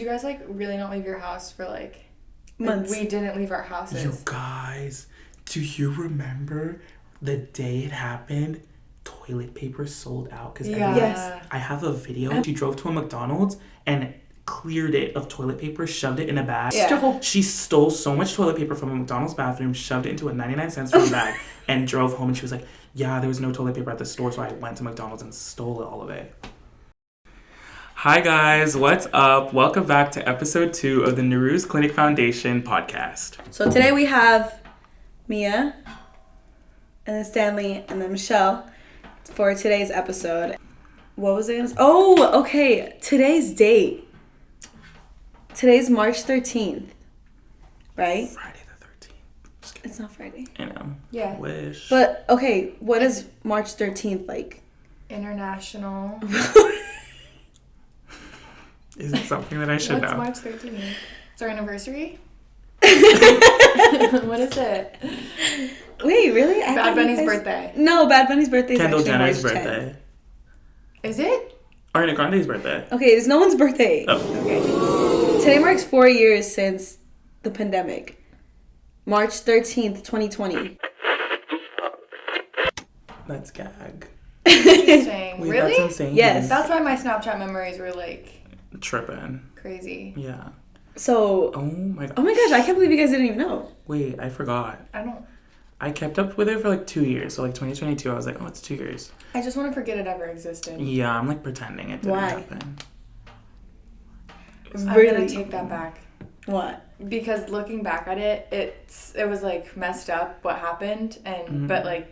guys, like, really not leave your house for, like months? We didn't leave our houses. You guys, do you remember the day it happened? Toilet paper sold out. Because Yes. I have a video. She drove to a McDonald's and cleared it of toilet paper, shoved it in a bag. Yeah. She stole so much toilet paper from a McDonald's bathroom, shoved it into a 99-cent store bag, and drove home. And she was like, yeah, there was no toilet paper at the store, so I went to McDonald's and stole all of it. Hi guys, what's up? Welcome back to episode 2 of the Nehru's Clinic Foundation podcast. So today we have Mia, and then Stanley, and then Michelle for today's episode. What was I gonna say? Oh, okay. Today's date. Today's March 13th, right? Friday the 13th. Just kidding. It's not Friday. I know. Yeah. Wish. But, okay, what is March 13th like? International. Is it something that I should What's know? March 13th? It's our anniversary? What is it? Wait, really? Bad Bunny's birthday. No, Bad Bunny's birthday is Kendall actually Jenner's March 10th. birthday. Is it? Ariana Grande's birthday. Okay, it's no one's birthday. Oh. Okay. Today marks 4 years since the pandemic. March 13th, 2020. That's gag. Interesting. Wait, Really? that's insane. Yes. That's why my Snapchat memories were, like, Tripping. crazy. Yeah. So, Oh my god. oh my gosh, I can't believe you guys didn't even know. Wait, I forgot. I kept up with it for like 2 years. So like 2022, I was like, oh, it's 2 years. I just want to forget it ever existed. Yeah, I'm like pretending it didn't Why? happen. I'm Really? gonna take that back. What? Because looking back at it, it was like messed up what happened, and but like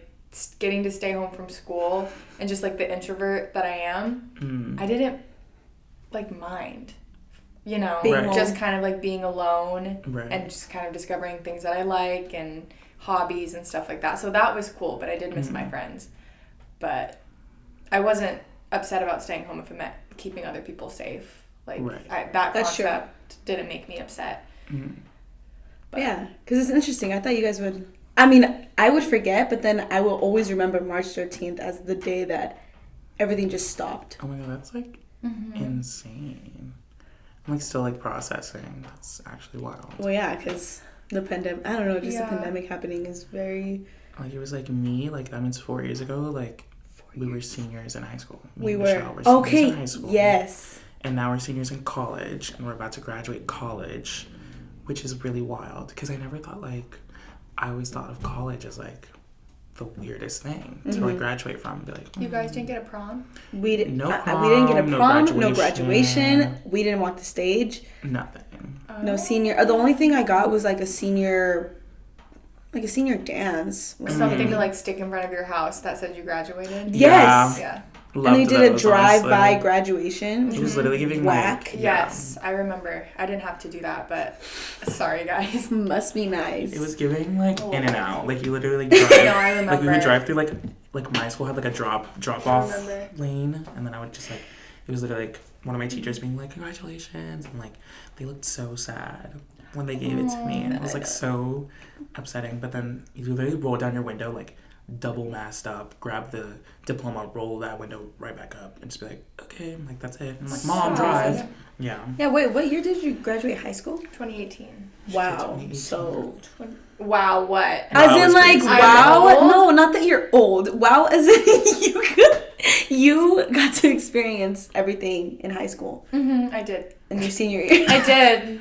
getting to stay home from school and just like the introvert that I am, I didn't like mind, you know, Being Right. just home. kind of like being alone Right. and just kind of discovering things that I like and hobbies and stuff like that. So that was cool, but I did miss my friends. But I wasn't upset about staying home if it meant keeping other people safe. Like Right. that That's true. concept didn't make me upset. But Yeah, because it's interesting. I thought you guys would. I mean, I would forget, but then I will always remember March 13th as the day that everything just stopped. Oh my god, that's like insane. I'm like still like processing. That's actually wild. Well, yeah, because the pandemic, I don't know, just Yeah. the pandemic happening is very. Like it was like me, like that means 4 years ago, like we were seniors in high school. Me We and were. Michelle were seniors Okay, in high school. yes. And now we're seniors in college and we're about to graduate college, which is really wild because I never thought like, I always thought of college as like the weirdest thing to like graduate from and be like, you guys didn't get a prom? We didn't. No We didn't get a prom, no prom, no graduation. graduation. We didn't walk the stage. nothing. No senior. The only thing I got was like a senior dance. Something to like stick in front of your house that said you graduated? Yes. Yeah. And they Loved did a those, drive-by honestly. graduation. It was literally giving Whack. like, yeah. Yes, I remember. I didn't have to do that, but sorry guys. Must be nice. It was giving like in and out. Like you literally No, drive. I remember. Like we would drive through like my school had like a drop off remember. lane, and then I would just like it was literally like one of my teachers being like congratulations, and like they looked so sad when they gave it to me, and it was like so upsetting. But then you literally roll down your window like double masked up, grab the diploma, roll that window right back up, and just be like, okay, I'm like that's it. I'm like, mom, So drive. sad. Yeah. Yeah, wait, what year did you graduate high school? 2018. Wow. 2018. So. Wow, what? Wow, As in, it's like, crazy. wow. I'm old? No, not that you're old. Wow, as in you got to experience everything in high school I did. in your senior year. I did.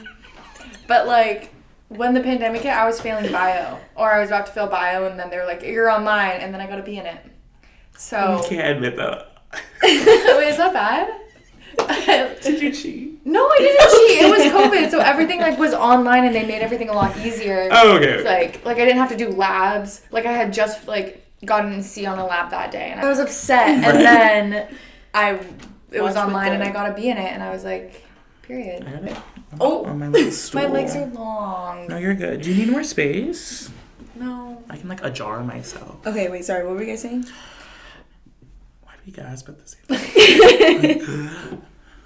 But like when the pandemic hit, I was failing bio, or I was about to fail bio, and then they were like, "You're online," and then I got to be in it. So You can't admit that. wait, is that bad? Did you cheat? No, I didn't cheat. It was COVID, so everything like was online, and they made everything a lot easier. Oh, okay. Like I didn't have to do labs. Like I had just like gotten a C on a lab that day, and I was upset. And then it was Watch online, with and the- I got to be in it, and I was like, period. I got it. Oh, On my little stool. my legs are long. No, you're good. Do you need more space? No. I can like ajar myself. Okay, wait, sorry, what were you guys saying? Why do you gasp at the same time?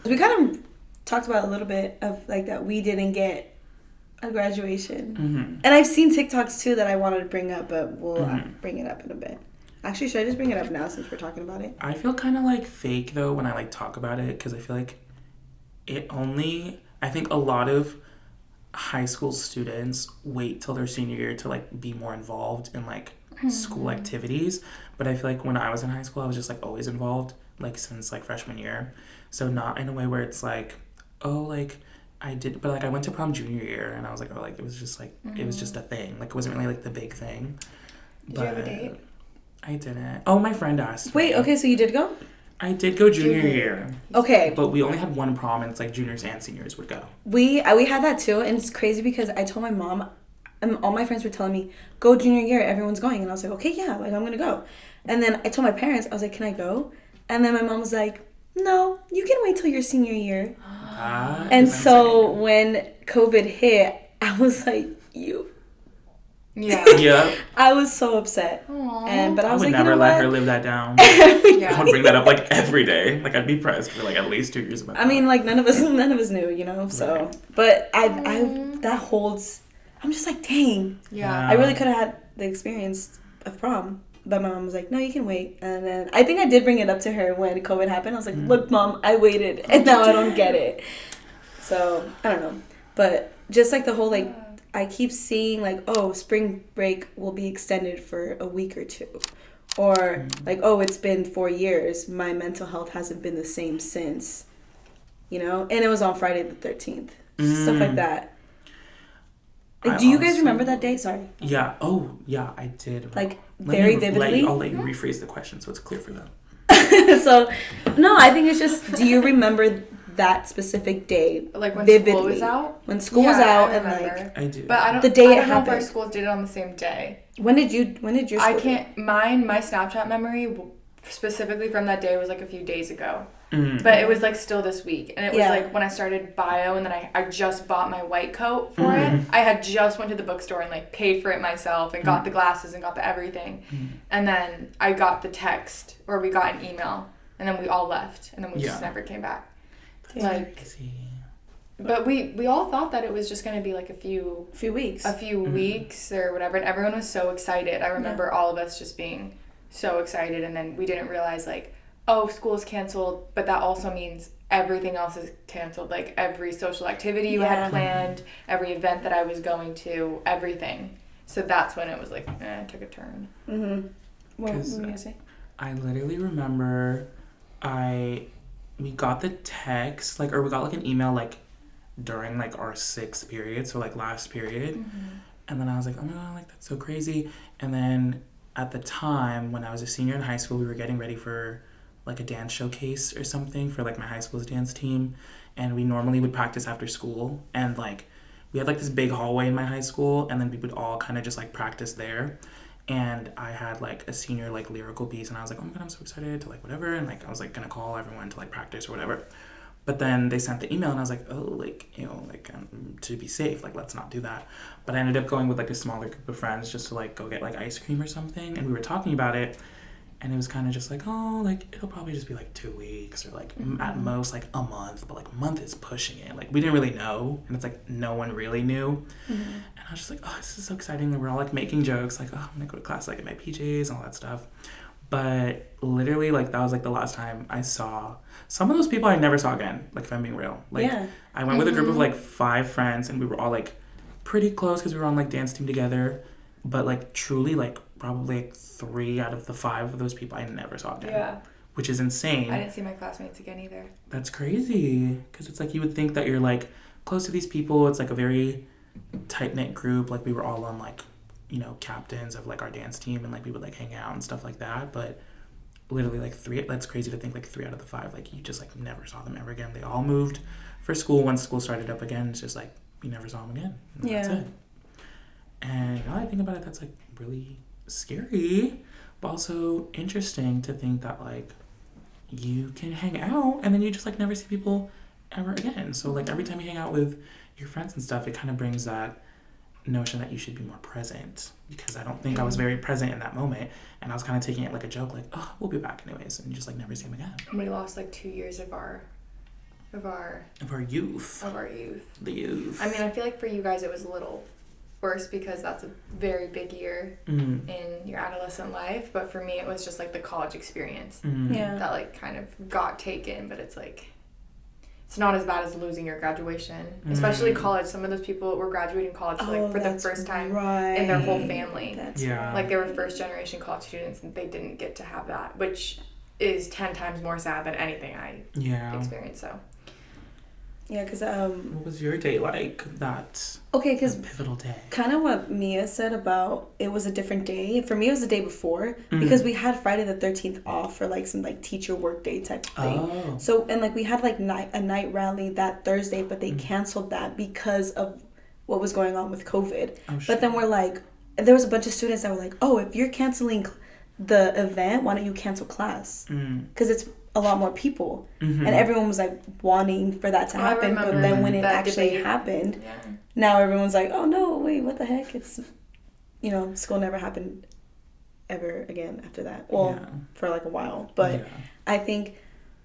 We kind of talked about a little bit of like that we didn't get a graduation. Mm-hmm. And I've seen TikToks too that I wanted to bring up, but we'll bring it up in a bit. Actually, should I just bring it up now since we're talking about it? I feel kind of like fake though when I like talk about it because I feel like it only I think a lot of high school students wait till their senior year to like be more involved in like school activities. But I feel like when I was in high school, I was just like always involved, like since like freshman year. So not in a way where it's like, oh, like I did, but like I went to prom junior year and I was like, oh, like it was just like, it was just a thing. Like it wasn't really like the big thing. Did you have a date? I didn't. Oh, my friend asked Wait, me. okay, so you did go? I did go junior year. Okay. But we only had one prom and it's like juniors and seniors would go. We had that too, and it's crazy because I told my mom, and all my friends were telling me, go junior year, everyone's going. And I was like, okay, yeah, like I'm gonna go. And then I told my parents, I was like, can I go? And then my mom was like, no, you can wait till your senior year. And so when COVID hit, I was like, Yeah. Yeah. I was so upset. Aww. But I was would like, never you know let what? her live that down. Yeah. I would bring that up like every day. Like I'd be pressed for like at least 2 years about that. I mean, like none of us knew, you know. So, Right. but I that holds. I'm just like, dang. Yeah. I really could have had the experience of prom, but my mom was like, no, you can wait. And then I think I did bring it up to her when COVID happened. I was like, look, Mom, I waited, and now I don't get it. So I don't know, but just like the whole like. I keep seeing like, oh, spring break will be extended for a week or two. Or like, oh, it's been 4 years. My mental health hasn't been the same since. You know? And it was on Friday the 13th. Stuff like that. Like, do you guys remember that day? Sorry. Yeah. Oh, yeah, I did. Like, very vividly? I'll let you rephrase the question so it's clear for them. So, no, I think it's just, do you remember that specific day Like when vividly? school was out? When school was out I and remember. like, I do. But I don't, The day I it don't know if our happened. schools did it on the same day. when did your school? I can't, my Snapchat memory specifically from that day was like a few days ago. But it was like still this week. And it was Yeah. like when I started bio and then I just bought my white coat for it. I had just went to the bookstore and like paid for it myself and got the glasses and got the everything. And then I got the text or we got an email and then we all left and then we just never came back. Like, Crazy. but we all thought that it was just going to be like a few weeks. weeks or whatever, and everyone was so excited. I remember all of us just being so excited, and then we didn't realize like, oh, school's canceled, but that also means everything else is canceled. Like every social activity you had planned, every event that I was going to, everything. So that's when it was like, it took a turn. What were you gonna say? I literally remember we got the text, like, or we got like an email like during like our 6th period, so like last period. And then I was like, oh my god, like that's so crazy. And then at the time when I was a senior in high school, we were getting ready for like a dance showcase or something for like my high school's dance team, and we normally would practice after school, and like we had like this big hallway in my high school, and then we would all kind of just like practice there. And I had like a senior like lyrical piece, and I was like, oh my god, I'm so excited to like whatever, and like I was like gonna call everyone to like practice or whatever. But then they sent the email and I was like, oh, like, you know, like to be safe, like let's not do that. But I ended up going with like a smaller group of friends just to like go get like ice cream or something, and we were talking about it, and it was kind of just like, oh, like it'll probably just be like 2 weeks or like at most like a month, but like a month is pushing it. Like we didn't really know, and it's like no one really knew. And I was just like, oh, this is so exciting. And we're all like making jokes like, oh, I'm gonna go to class like in my PJs and all that stuff. But literally, like that was like the last time I saw some of those people I never saw again. Like if I'm being real, like I went with a group of like 5 friends, and we were all like pretty close because we were on like dance team together. But like truly, like probably like 3 out of the 5 of those people I never saw again. Yeah. Which is insane. I didn't see my classmates again either. That's crazy, because it's like you would think that you're like close to these people. It's like a very tight-knit group. Like we were all on like, you know, captains of like our dance team, and like we would like hang out and stuff like that. But literally like 3, that's crazy to think like 3 out of the 5, like you just like never saw them ever again. They all moved for school. Once school started up again, it's just like you never saw them again. And that's it. And now I think about it, that's like really scary, but also interesting to think that like you can hang out and then you just like never see people ever again. So like every time you hang out with your friends and stuff, it kind of brings that notion that you should be more present, because I don't think I was very present in that moment, and I was kind of taking it like a joke, like, oh, we'll be back anyways, and you just like never see them again. We lost like 2 years of our youth. The youth. I mean, I feel like for you guys it was a little worse because that's a very big year in your adolescent life, but for me it was just like the college experience that like kind of got taken. But it's like it's not as bad as losing your graduation, especially college. Some of those people were graduating college like for the first time in their whole family. Like they were first generation college students and they didn't get to have that, which is 10 times more sad than anything I experienced. So yeah, because what was your day like? Because pivotal day. Kind of what Mia said about it was a different day. For me, it was the day before because we had Friday the 13th off for like some like teacher work day type thing. Oh. So and like we had like a night rally that Thursday, but they canceled that because of what was going on with COVID. Oh, but then we're like, there was a bunch of students that were like, oh, if you're canceling the event, why don't you cancel class? Because it's a lot more people, and everyone was like wanting for that to happen, but then when it actually happened, now everyone's like, oh no, wait, what the heck? It's, school never happened ever again after that. Well, for like a while, but I think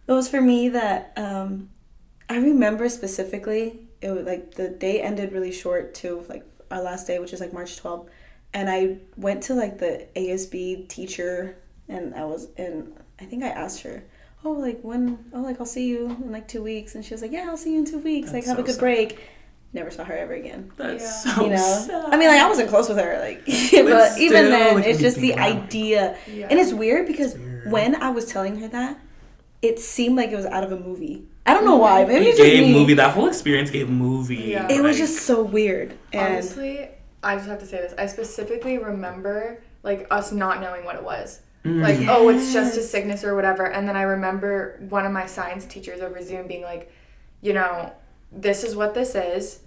it was for me that I remember specifically it was like the day ended really short too, like our last day, which is like March 12th, and I went to like the ASB teacher, and I think I asked her, I'll see you in like 2 weeks. And she was like, yeah, I'll see you in 2 weeks. That's have a good break. Never saw her ever again. That's so sad. I mean, like, I wasn't close with her, like, but even then, it's just the idea. Yeah. And it's weird because when I was telling her that, it seemed like it was out of a movie. I don't know why. Maybe it's just me. Movie. That whole experience gave movie. Yeah. It was just so weird. And honestly, I just have to say this. I specifically remember, like, us not knowing what it was. Like, oh, it's just a sickness or whatever. And then I remember one of my science teachers over Zoom being like, this is what this is.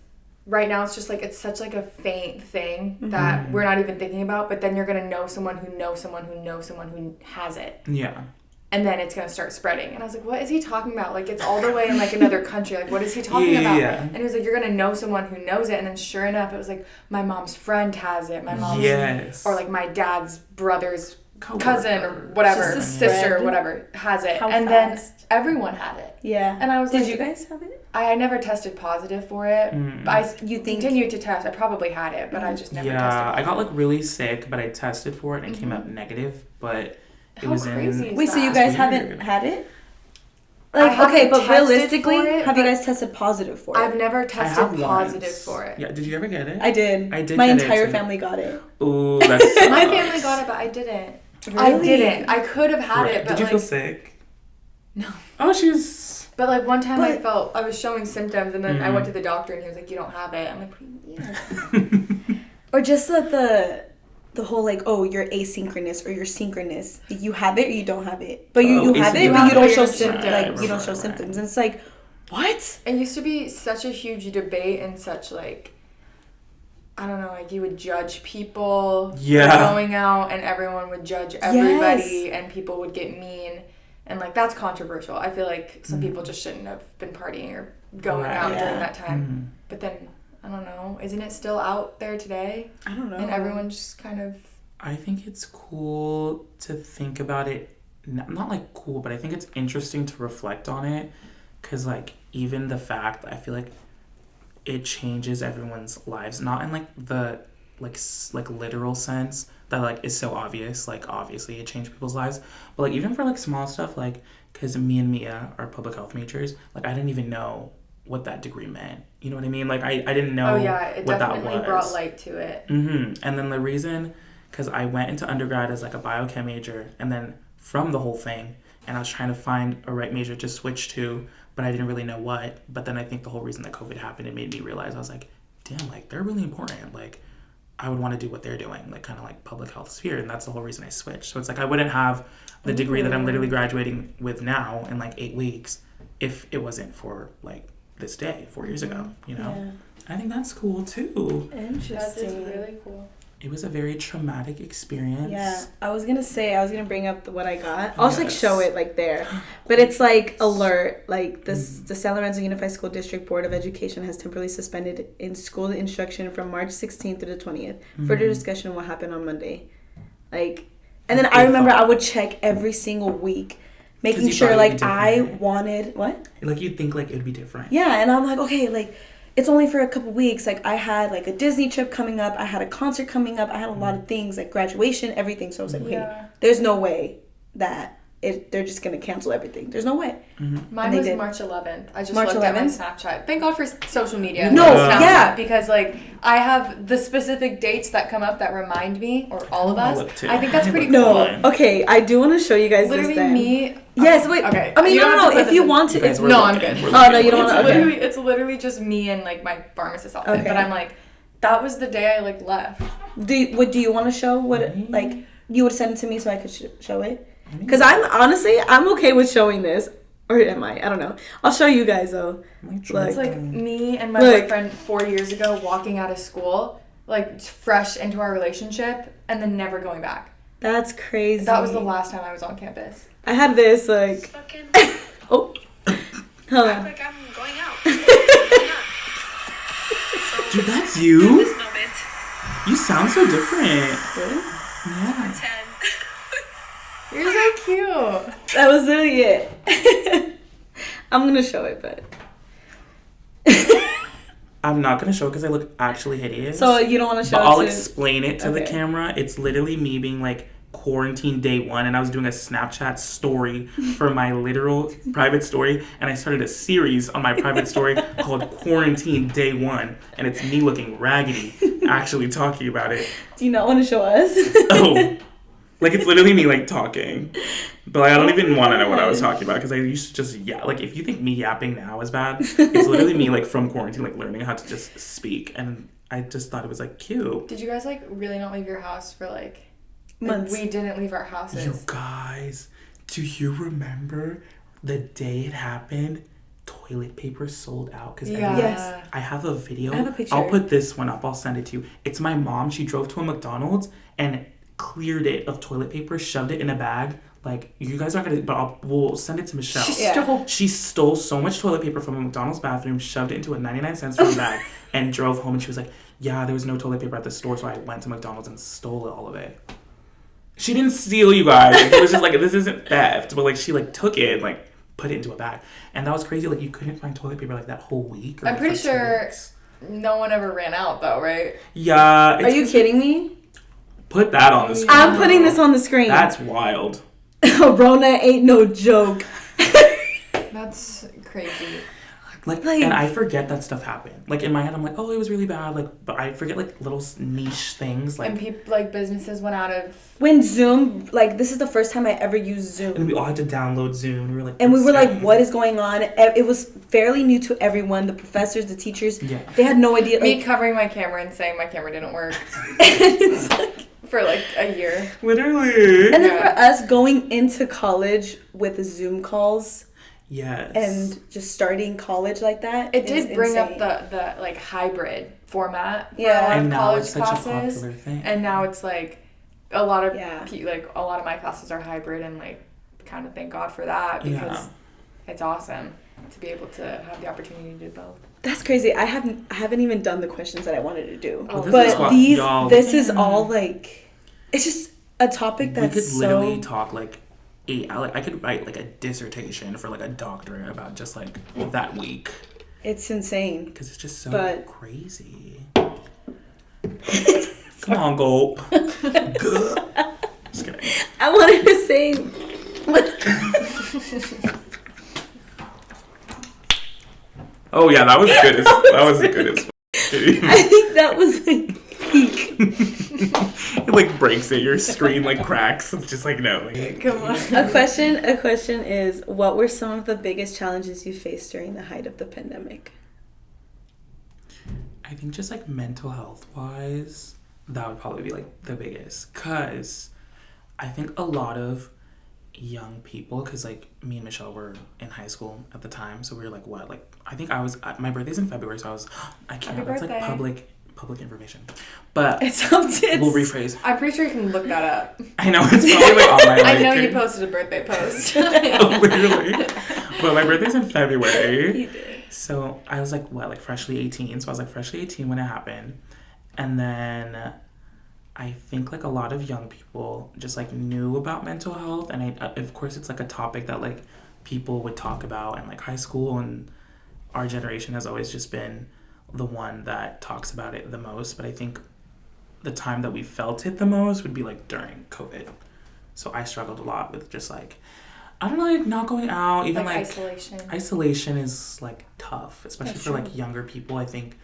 Right now, it's just like, it's such like a faint thing that we're not even thinking about. But then you're going to know someone who knows someone who knows someone who has it. Yeah. And then it's going to start spreading. And I was like, what is he talking about? Like, it's all the way in like another country. Like, what is he talking about? Yeah. And he was like, you're going to know someone who knows it. And then sure enough, it was like, my mom's friend has it. My mom's, or like my dad's brother's cousin or whatever, sister or whatever has it. Then everyone had it. Yeah. And I was Did you guys have it? I never tested positive for it. But I continued to test. I probably had it, but I just never tested positive. I got like really sick, but I tested for it and it came up negative, but it was crazy Wait, so you guys haven't had it? Like, okay, but realistically, have you guys tested positive for it? I've never tested positive for it. Yeah, did you ever get it? I did. My entire family got it. Ooh, that's my family got it, but I didn't. Really? I didn't. I could have had it, but did you feel sick? No. Oh, she's. But like one time I was showing symptoms, and then I went to the doctor, and he was like, "You don't have it." I'm like, "What do you mean?" Or just the whole like, oh, you're asynchronous or you're synchronous. You have it or you don't have it, but you have it, but you don't show symptoms. You don't show symptoms, and it's like, what? It used to be such a huge debate and such like, I don't know, like you would judge people for going out, and everyone would judge everybody, and people would get mean, and like that's controversial. I feel like some people just shouldn't have been partying or going out during that time. But then I don't know, isn't it still out there today? I don't know. And everyone's just kind of. I think it's cool to think about it. Not like cool, but I think it's interesting to reflect on it, because like even the fact I feel like it changes everyone's lives, not in like the like literal sense that like is so obvious, like obviously it changed people's lives, but like even for like small stuff, like because me and Mia are public health majors, like I didn't even know what that degree meant, you know what I mean, like I didn't know what that was. It definitely brought light to it. And then the reason, because I went into undergrad as like a biochem major, and then from the whole thing, and I was trying to find a right major to switch to, but I didn't really know what. But then I think the whole reason that COVID happened, it made me realize, I was like, damn, like they're really important. Like I would want to do what they're doing, like kind of like public health sphere. And that's the whole reason I switched. So it's like I wouldn't have the degree that I'm literally graduating with now in like 8 weeks if it wasn't for like this day 4 years ago, you know? Yeah. I think that's cool too. Interesting. That is really cool. It was a very traumatic experience. Yeah, I was gonna bring up what I got. I'll just like show it like there, but it's like alert. Like this, the San Lorenzo Unified School District Board of Education has temporarily suspended in school instruction from March 16th through the 20th. Further discussion will happen on Monday. Like, and then I remember I would check every single week, making sure like I wanted what. Like you'd think like it'd be different. Yeah, and I'm like, okay, like. It's only for a couple weeks. Like I had like a Disney trip coming up. I had a concert coming up. I had a lot of things like graduation, everything. So I was like, wait, there's no way that they're just gonna cancel everything. There's no way. Mine they was did. March 11th. I just March looked at my 11th? Snapchat. Thank God for social media. No, Snapchat, yeah. because like I have the specific dates that come up that remind me, or all of us. look too. I think that's pretty No, cool. okay. I do want to show you guys Literally this. Then. me. Yes, wait. Okay. I mean, You don't have no. to put If this you in. want to, it's No, I'm good. Oh, no, you don't It's want to. Okay. literally just me and like my pharmacist outfit. Okay. But I'm like, that was the day I like left. Do you want to show what it, like you would send it to me so I could show it? Because I'm okay with showing this, or am I? I don't know. I'll show you guys though. It's like me and my Look. boyfriend 4 years ago walking out of school, like fresh into our relationship, and then never going back. That's crazy. That was the last time I was on campus. I had this like. Fucking Oh. Hold act on. like I'm going out. Going out. So, Dude, that's at you? this moment, You sound so different. Really? Yeah. 10. You're so cute. That was literally it. I'm gonna show it, but. I'm not gonna show it because I look actually hideous. So you don't want to show but it I'll to... explain it to the Okay. camera. It's literally me being like quarantine day one, and I was doing a Snapchat story for my literal private story, and I started a series on my private story called Quarantine Day One, and it's me looking raggedy, actually talking about it. Do you not want to show us? Oh, like it's literally me like talking, but like, I don't even want to know what I was talking about because I used to just like if you think me yapping now is bad, it's literally me like from quarantine like learning how to just speak, and I just thought it was like cute. Did you guys like really not leave your house for like Months. we didn't leave our houses. You guys, do you remember the day it happened? Toilet paper sold out because Yeah. Yes. I have a video. I have a picture. I'll put this one up. I'll send it to you. It's my mom. She drove to a McDonald's and cleared it of toilet paper, shoved it in a bag. Like, you guys aren't gonna, but we'll send it to Michelle. She Yeah. stole. She stole so much toilet paper from a McDonald's bathroom, shoved it into a 99-cent store bag, and drove home. And she was like, "Yeah, there was no toilet paper at the store, so I went to McDonald's and stole all of it." She didn't steal, you guys. Like, it was just like, this isn't theft, but like she like took it and like put it into a bag, and that was crazy. Like, you couldn't find toilet paper like that whole week. Or, I'm like, pretty for 2 sure- weeks. No one ever ran out though, right? Yeah. Are you kidding me? Put that on the screen. I'm putting this on the screen. That's wild. Rona ain't no joke. That's crazy. Like- And I forget that stuff happened. Like, in my head, I'm like, oh, it was really bad. Like, but I forget like little niche things. Like, And people like businesses went out of. When Zoom, like, this is the first time I ever used Zoom. and we all had to download Zoom. We were like, And we were like, "What's what is going on? It was fairly new to everyone. The professors, the teachers, Yeah. they had no idea. Me Like, covering my camera and saying my camera didn't work it's like, for like a year. Literally. and then Yeah. for us going into college with Zoom calls Yes. and just starting college like that, It is did bring insane. up the like hybrid format for Yeah. a lot and of now college it's such classes. a popular thing. And now it's like a lot of Yeah. like a lot of my classes are hybrid, and like kind of thank God for that because Yeah. it's awesome to be able to have the opportunity to do both. That's crazy. I haven't even done the questions that I wanted to do. Oh, this is But what these, y'all- this is all like, it's just a topic we that's could literally so. talk like 8 hours. I could write like a dissertation for like a doctorate about just like that week It's insane. because it's just so But- crazy. Come on, gulp. Just kidding. I wanted to say. Oh yeah, that was good. That was good as. I think that was like peak. It like breaks it. Your screen like cracks. It's just like no. Like, Come on. A question is, what were some of the biggest challenges you faced during the height of the pandemic? I think just like mental health wise, that would probably be like the biggest. Cause I think a lot of young people, cause like me and Michelle were in high school at the time, so we were like what? Like I think I was my birthday's in February, so I can't. Happy That's birthday. like public information. But It's something. we'll rephrase. I'm pretty sure you can look that up. I know it's probably like on my. I know like, you posted a birthday post. Literally. But my birthday's in February. You did. So I was like, what, like freshly 18. So I was like freshly 18 when it happened. And then I think like a lot of young people just like knew about mental health. And of course, it's like a topic that like people would talk about in like high school. And our generation has always just been the one that talks about it the most. But I think the time that we felt it the most would be like during COVID. So I struggled a lot with just like I don't know, like not going out, even like isolation. Isolation is like tough, especially That's for true. like younger people. I think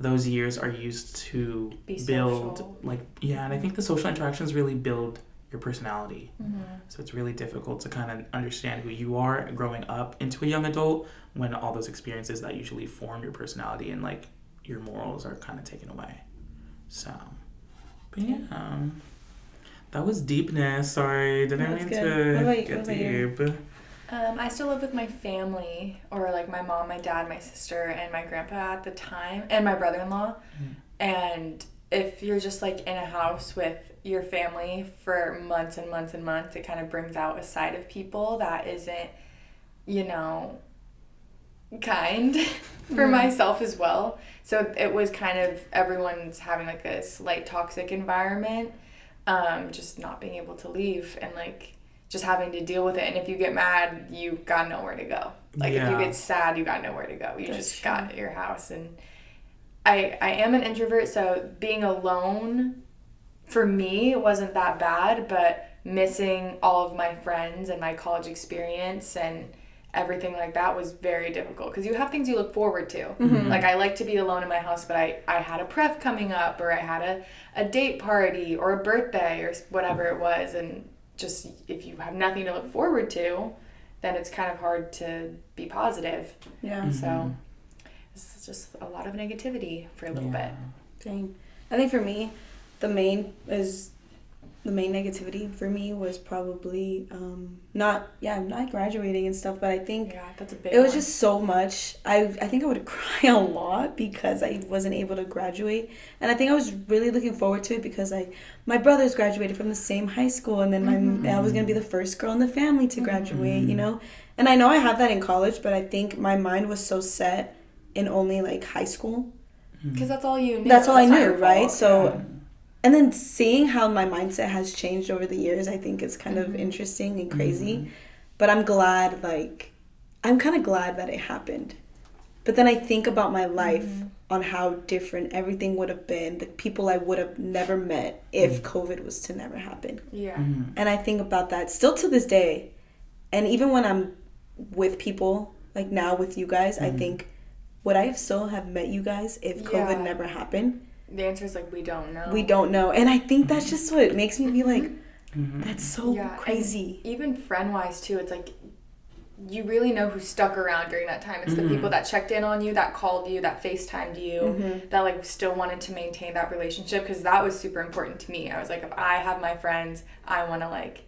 those years are used to Be build social. and I think the social interactions really build your personality. Mm-hmm. So it's really difficult to kind of understand who you are growing up into a young adult when all those experiences that usually form your personality and like your morals are kind of taken away. So, but yeah. That was deepness. Sorry, didn't That's mean good. to What about you? get What about you? deep. I still live with my family, or like my mom, my dad, my sister, and my grandpa at the time, and my brother-in-law. And if you're just like in a house with your family for months and months and months, it kind of brings out a side of people that isn't, kind for myself as well. So it was kind of everyone's having like a slight toxic environment, just not being able to leave and like just having to deal with it. And if you get mad, you got nowhere to go. Like if you get sad, you got nowhere to go. You That's just true. got your house. And I am an introvert, so being alone for me wasn't that bad, but missing all of my friends and my college experience and everything like that was very difficult because you have things you look forward to. Mm-hmm. Like I like to be alone in my house, but I had a prep coming up, or I had a date party or a birthday or whatever it was, and just if you have nothing to look forward to, then it's kind of hard to be positive. Yeah. So it's just a lot of negativity for a little bit. Dang. I think for me, the main negativity for me was probably not graduating and stuff, but I think Yeah, that's a big it was one. just so much. I think I would cry a lot because I wasn't able to graduate, and I think I was really looking forward to it because my brothers graduated from the same high school, and then I was gonna be the first girl in the family to graduate, you know. And I know I have that in college, but I think my mind was so set in only like high school. Because that's all you knew. That's all I not knew, your right? fault. So, and then seeing how my mindset has changed over the years, I think is kind of interesting and crazy. But I'm glad, I'm kind of glad that it happened. But then I think about my life on how different everything would have been, the people I would have never met if COVID was to never happen. Yeah. And I think about that still to this day. And even when I'm with people, like now with you guys, I think, would I still have met you guys if COVID never happened? The answer is like we don't know. We don't know. And I think that's just what makes me be like, that's so Yeah, crazy. and even friend wise too, it's like you really know who stuck around during that time. It's the people that checked in on you, that called you, that FaceTimed you, that like still wanted to maintain that relationship, because that was super important to me. I was like, if I have my friends, I want to like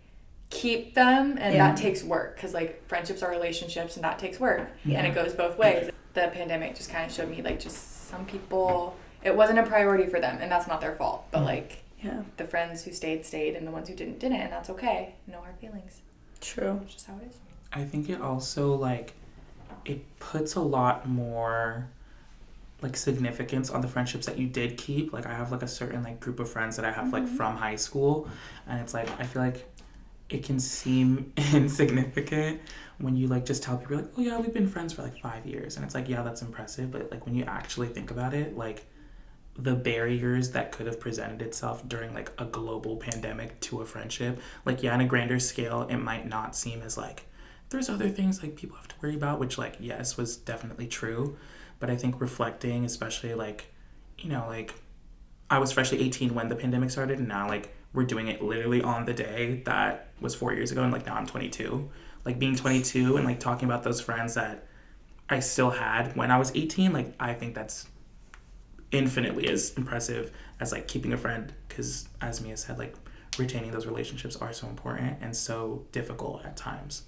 keep them, and that takes work, because like friendships are relationships and that takes work, and it goes both ways. The pandemic just kind of showed me like just some people, it wasn't a priority for them, and that's not their fault, but like the friends who stayed, and the ones who didn't, and that's okay. No hard feelings. True. It's just how it is. I think it also like it puts a lot more like significance on the friendships that you did keep. Like I have like a certain like group of friends that I have like from high school, and it's like I feel like it can seem insignificant when you like just tell people like, oh yeah, we've been friends for like 5 years, and it's like, yeah, that's impressive, but like when you actually think about it, like the barriers that could have presented itself during like a global pandemic to a friendship, like on a grander scale, it might not seem as like there's other things like people have to worry about, which like yes was definitely true, but I think reflecting, especially like like I was freshly 18 when the pandemic started, and now like we're doing it literally on the day that was 4 years ago, and like now I'm 22. Like being 22 and like talking about those friends that I still had when I was 18, like I think that's infinitely as impressive as like keeping a friend, because as Mia said, like retaining those relationships are so important and so difficult at times.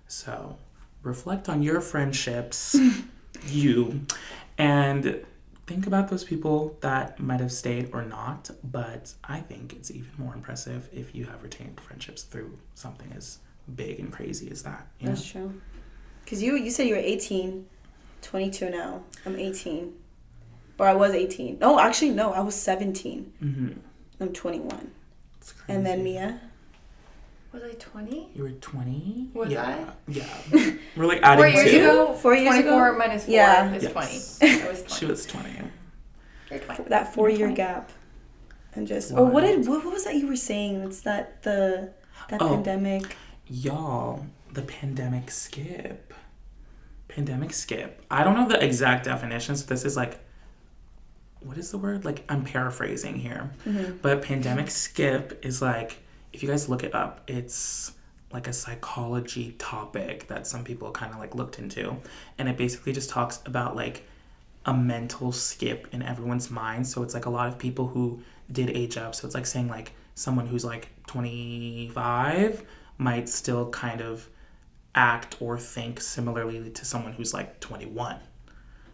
So reflect on your friendships, and think about those people that might have stayed or not. But I think it's even more impressive if you have retained friendships through something as big and crazy as that. That's true. Because you said you were 18, 22 now. I'm 18. Or I was 18. No, actually, no. I was 17. I'm 21. It's crazy. And then Mia? Was I 20? You were 20? Was yeah. I? Yeah. We're like adding 4 years two. ago? 4 years 24 ago? minus 4 Yeah. is Yes. 20. I was 20. She was 20. You're 20. That 4 year 20. gap. And just... Wild. what was that you were saying? It's that Oh. pandemic... Y'all, the pandemic skip. Pandemic skip. I don't know the exact definition, so this is like, what is the word? Like, I'm paraphrasing here. But pandemic skip is like, if you guys look it up, it's like a psychology topic that some people kind of like looked into. And it basically just talks about like a mental skip in everyone's mind. So it's like a lot of people who did age up. So it's like saying like someone who's like 25 might still kind of act or think similarly to someone who's like 21.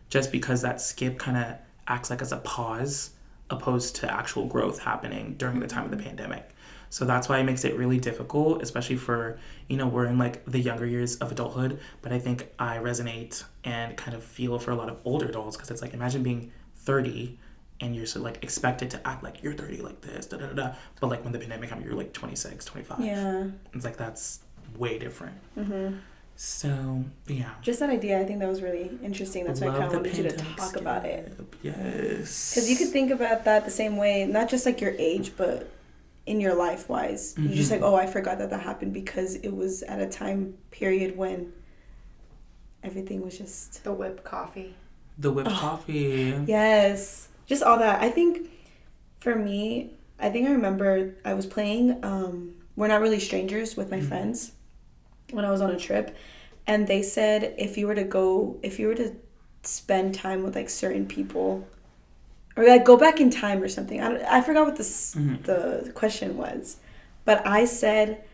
Just because that skip kind of acts like as a pause opposed to actual growth happening during the time of the pandemic. So that's why it makes it really difficult, especially for, you know, we're in like the younger years of adulthood, but I think I resonate and kind of feel for a lot of older adults, because it's like, imagine being 30 and you're so like expected to act like you're 30 like this, da da da da. But like when the pandemic happened, you're like 26, 25. Yeah. It's like, that's way different. So, yeah. Just that idea, I think that was really interesting. That's why I kind of wanted you to talk about it. Yes. Because you could think about that the same way, not just like your age, but in your life wise. You're just like, oh, I forgot that happened because it was at a time period when everything was just... The whipped coffee. The whipped coffee. Yes. Just all that. I think for me, I remember I was playing We're Not Really Strangers with my friends when I was on a trip. And they said if you were to spend time with like certain people, or like go back in time or something. I forgot what the question was. But I said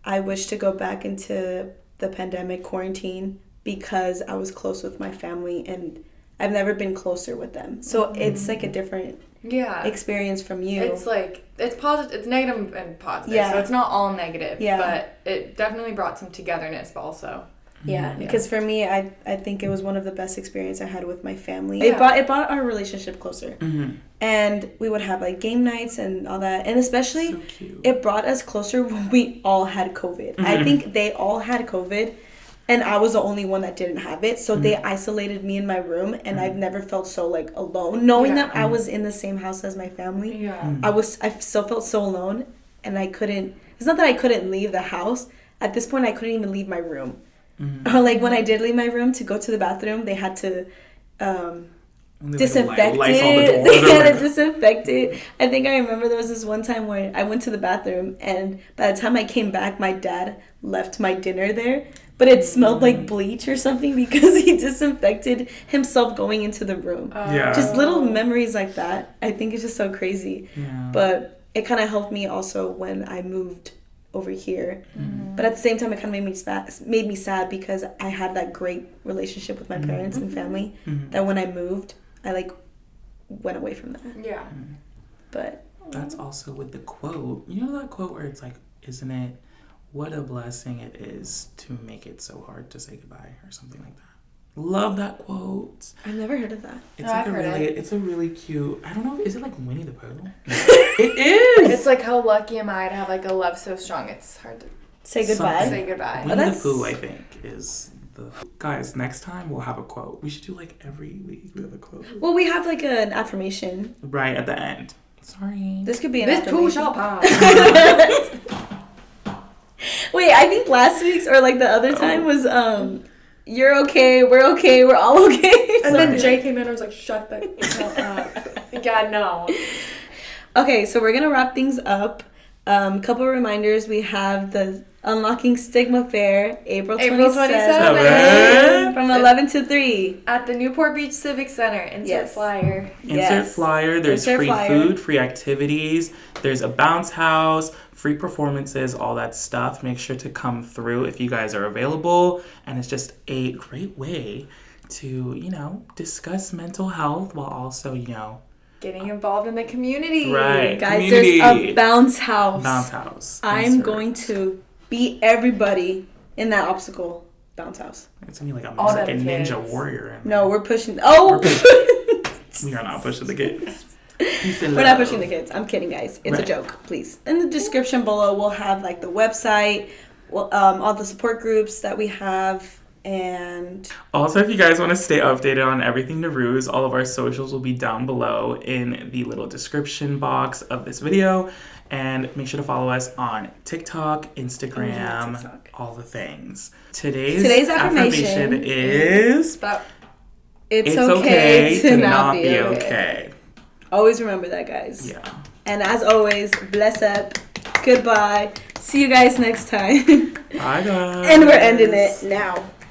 I wish to go back into the pandemic quarantine because I was close with my family and I've never been closer with them. So it's like a different experience from you. It's like, it's positive, it's negative and positive. Yeah. So it's not all negative. Yeah. But it definitely brought some togetherness also. Yeah, because for me, I think it was one of the best experiences I had with my family. Yeah. It brought our relationship closer. And we would have like game nights and all that. And especially, So cute. it brought us closer when we all had COVID. I think they all had COVID and I was the only one that didn't have it. So they isolated me in my room and I've never felt so like alone. Knowing that I was in the same house as my family, Yeah. I still felt so alone and I couldn't, it's not that I couldn't leave the house. At this point, I couldn't even leave my room. Or like when I did leave my room to go to the bathroom, they had to disinfect it. They had to disinfect it. I think I remember there was this one time where I went to the bathroom and by the time I came back, my dad left my dinner there. But it smelled like bleach or something because he disinfected himself going into the room. Yeah. Just little memories like that. I think it's just so crazy. Yeah. But it kind of helped me also when I moved over here. But at the same time, it kind of made me sad because I had that great relationship with my parents and family that when I moved, I like went away from that. Yeah. But That's also with the quote. You know that quote where it's like, isn't it, what a blessing it is to make it so hard to say goodbye, or something like that. Love that quote. I've never heard of that. It's No, like I've heard it's a really cute, I don't know, is it like Winnie the Pooh? It is! It's like, how lucky am I to have like a love so strong it's hard to Say goodbye. Something. say goodbye. Winnie that's- the Pooh, I think, is the... Guys, next time we'll have a quote. We should do like every week we have a quote. Well, we have like an affirmation. Right at the end. Sorry. This could be an This too affirmation. shall pass. Wait, I think last week's or like the other time was you're okay, we're all okay. And then Jay came in and was like, shut the hell up. Yeah, no. Okay, so we're gonna wrap things up. Couple of reminders. We have the Unlocking Stigma Fair, April 27th, from 11 to 3. At the Newport Beach Civic Center. Insert Yes. flyer. Insert flyer. There's Insert free flyer. food, free activities. There's a bounce house, free performances, all that stuff. Make sure to come through if you guys are available. And it's just a great way to, you know, discuss mental health while also, you know, Getting involved in the community. right. Guys, community. there's a bounce house. Bounce house. I'm Insert. going to beat everybody in that obstacle bounce house. It's gonna be like a All Mexican them ninja kids. warrior. No, we're pushing. Oh! We are not pushing the kids. Peace and We're not love. pushing the kids. I'm kidding, guys. It's a Right. joke, please. In the description below, we'll have like the website, all the support groups that we have, And Also, if you guys want to stay updated on everything Nowruz, all of our socials will be down below in the little description box of this video. And make sure to follow us on TikTok, Instagram, TikTok. all the things. Today's affirmation is But it's okay to not be okay. okay. Always remember that, guys. Yeah. And as always, bless up. Goodbye. See you guys next time. Bye, guys. And we're ending it now.